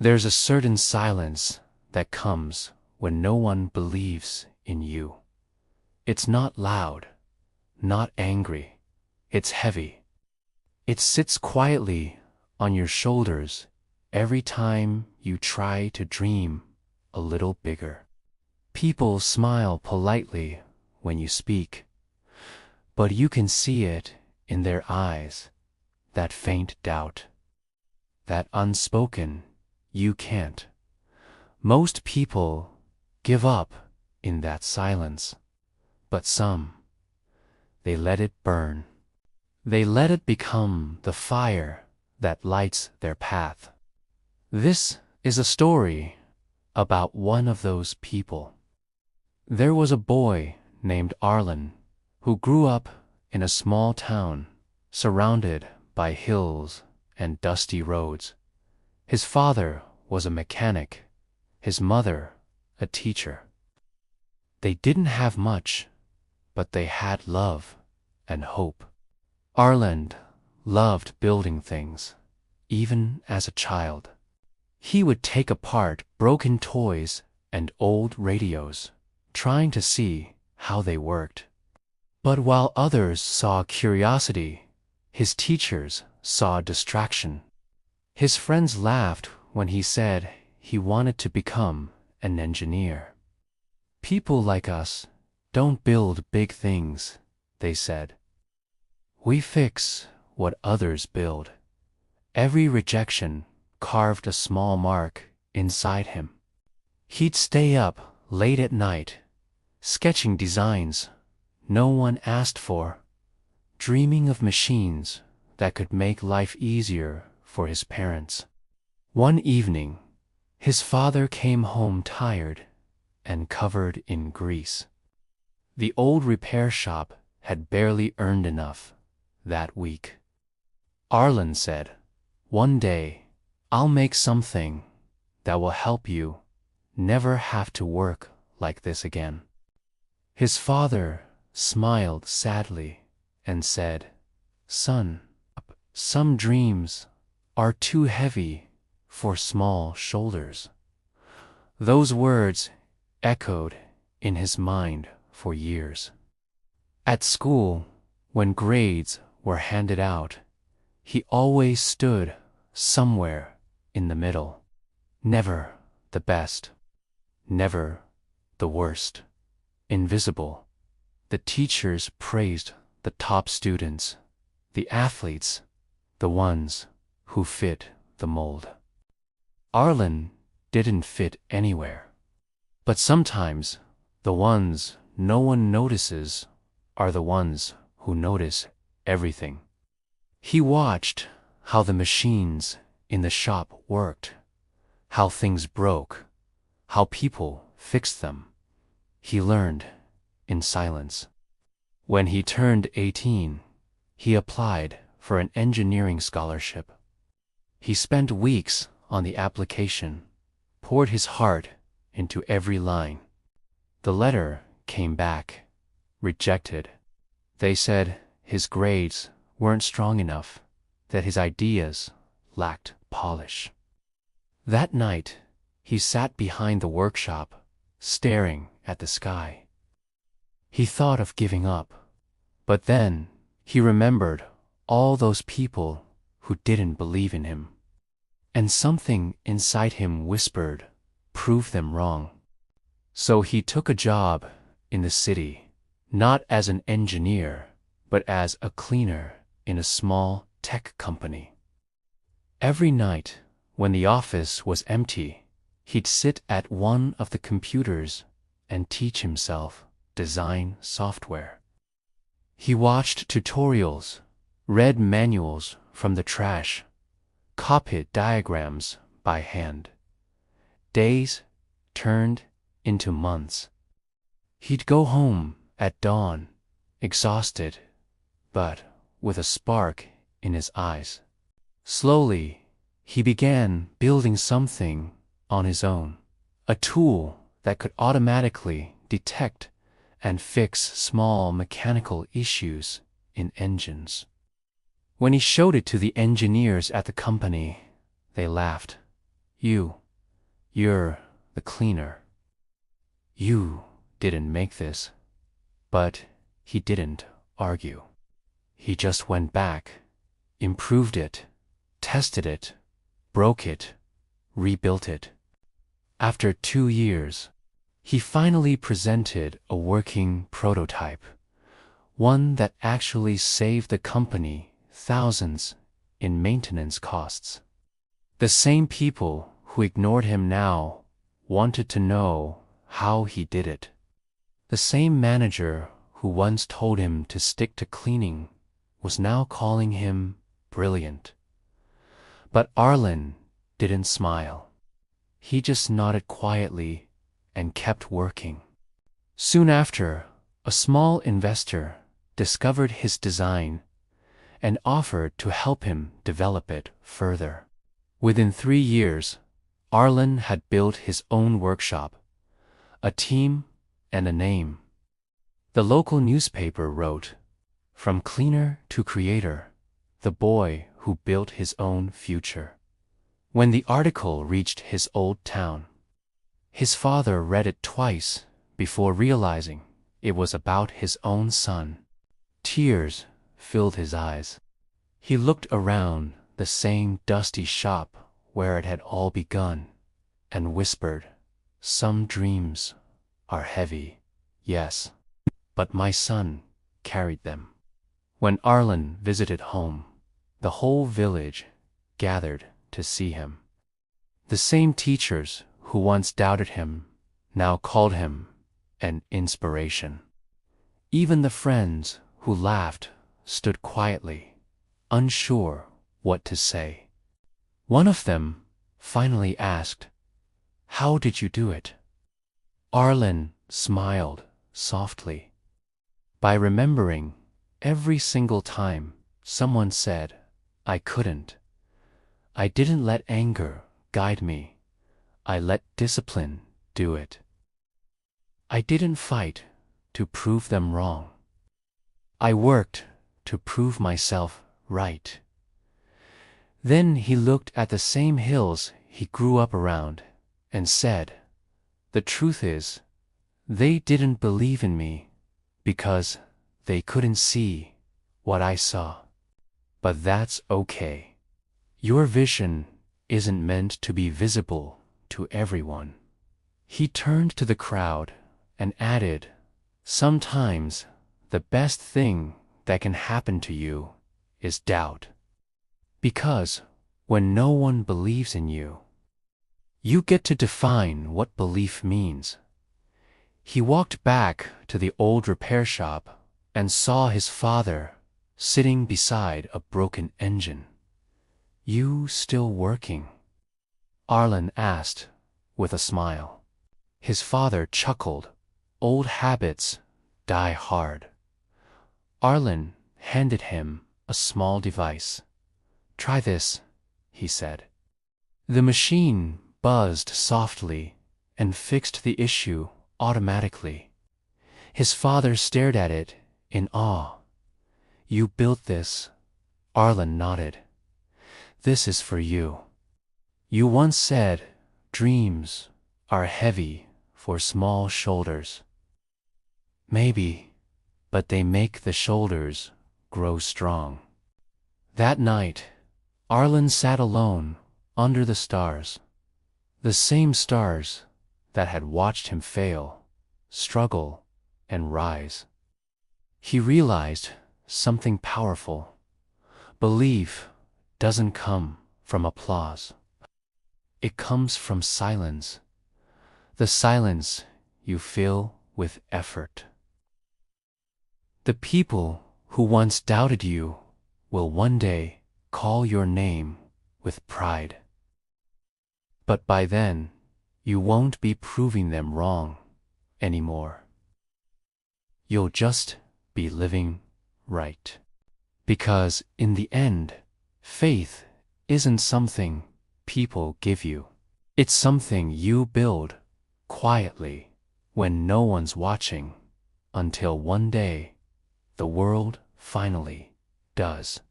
There's a certain silence that comes when no one believes in you. It's not loud, not angry, it's heavy. It sits quietly on your shoulders every time you try to dream a little bigger. People smile politely when you speak, but you can see it in their eyes, that faint doubt, that unspoken "you can't." Most people give up in that silence, but some, they let it burn. They let it become the fire that lights their path. This is a story about one of those people. There was a boy named Arlen who grew up in a small town surrounded by hills and dusty roads. His father was a mechanic, his mother a teacher. They didn't have much, but they had love and hope. Arlen loved building things, even as a child. He would take apart broken toys and old radios, trying to see how they worked. But while others saw curiosity, his teachers saw distraction. His friends laughed when he said he wanted to become an engineer. "People like us don't build big things," they said. "We fix what others build." Every rejection carved a small mark inside him. He'd stay up late at night, sketching designs no one asked for, dreaming of machines that could make life easier for his parents. One evening, his father came home tired and covered in grease. The old repair shop had barely earned enough that week. Arlen said, "One day, I'll make something that will help you never have to work like this again." His father smiled sadly and said, "Son, some dreams are too heavy for small shoulders." Those words echoed in his mind for years. At school, when grades were handed out, he always stood somewhere in the middle. Never the best, never the worst. Invisible. The teachers praised the top students, the athletes, the ones who fit the mold. Arlen didn't fit anywhere. But sometimes the ones no one notices are the ones who notice everything. He watched how the machines in the shop worked, how things broke, how people fixed them. He learned in silence. When he turned 18, he applied for an engineering scholarship. He spent weeks on the application, poured his heart into every line. The letter came back, rejected. They said his grades weren't strong enough, that his ideas lacked polish. That night, he sat behind the workshop, staring at the sky. He thought of giving up, but then he remembered all those people who didn't believe in him. And something inside him whispered, "Prove them wrong." So he took a job in the city, not as an engineer, but as a cleaner in a small tech company. Every night, when the office was empty, he'd sit at one of the computers and teach himself design software. He watched tutorials, read manuals from the trash, copied diagrams by hand. Days turned into months. He'd go home at dawn, exhausted, but with a spark in his eyes. Slowly, he began building something on his own, a tool that could automatically detect and fix small mechanical issues in engines. When he showed it to the engineers at the company, they laughed. You're the cleaner. You didn't make this. But he didn't argue. He just went back, improved it, tested it, broke it, rebuilt it. After 2 years, he finally presented a working prototype, one that actually saved the company thousands in maintenance costs. The same people who ignored him now wanted to know how he did it. The same manager who once told him to stick to cleaning was now calling him brilliant. But Arlen didn't smile. He just nodded quietly and kept working. Soon after, a small investor discovered his design and offered to help him develop it further. Within 3 years, Arlen had built his own workshop, a team, and a name. The local newspaper wrote, "From cleaner to creator, the boy who built his own future." When the article reached his old town, his father read it twice before realizing it was about his own son. Tears filled his eyes. He looked around the same dusty shop where it had all begun and whispered, "Some dreams are heavy, yes, but my son carried them." When Arlen visited home, the whole village gathered to see him. The same teachers who once doubted him now called him an inspiration. Even the friends who laughed stood quietly, unsure what to say. One of them finally asked, "How did you do it?" Arlen smiled softly. By remembering every single time someone said, "I couldn't." I didn't let anger guide me. I let discipline do it. I didn't fight to prove them wrong. I worked to prove myself right. Then he looked at the same hills he grew up around and said, "The truth is, they didn't believe in me because they couldn't see what I saw. But that's okay. Your vision isn't meant to be visible to everyone." He turned to the crowd and added, "Sometimes the best thing that can happen to you is doubt. Because when no one believes in you, you get to define what belief means." He walked back to the old repair shop and saw his father sitting beside a broken engine. "You still working?" Arlen asked with a smile. His father chuckled. "Old habits die hard." Arlen handed him a small device. "Try this," he said. The machine buzzed softly and fixed the issue automatically. His father stared at it in awe. "You built this?" Arlen nodded. "This is for you. You once said dreams are heavy for small shoulders." "Maybe, but they make the shoulders grow strong." That night, Arlen sat alone under the stars, the same stars that had watched him fail, struggle, and rise. He realized something powerful. Belief doesn't come from applause. It comes from silence, the silence you fill with effort. The people who once doubted you will one day call your name with pride. But by then, you won't be proving them wrong anymore. You'll just be living right. Because in the end, faith isn't something people give you. It's something you build quietly when no one's watching, until one day the world finally does.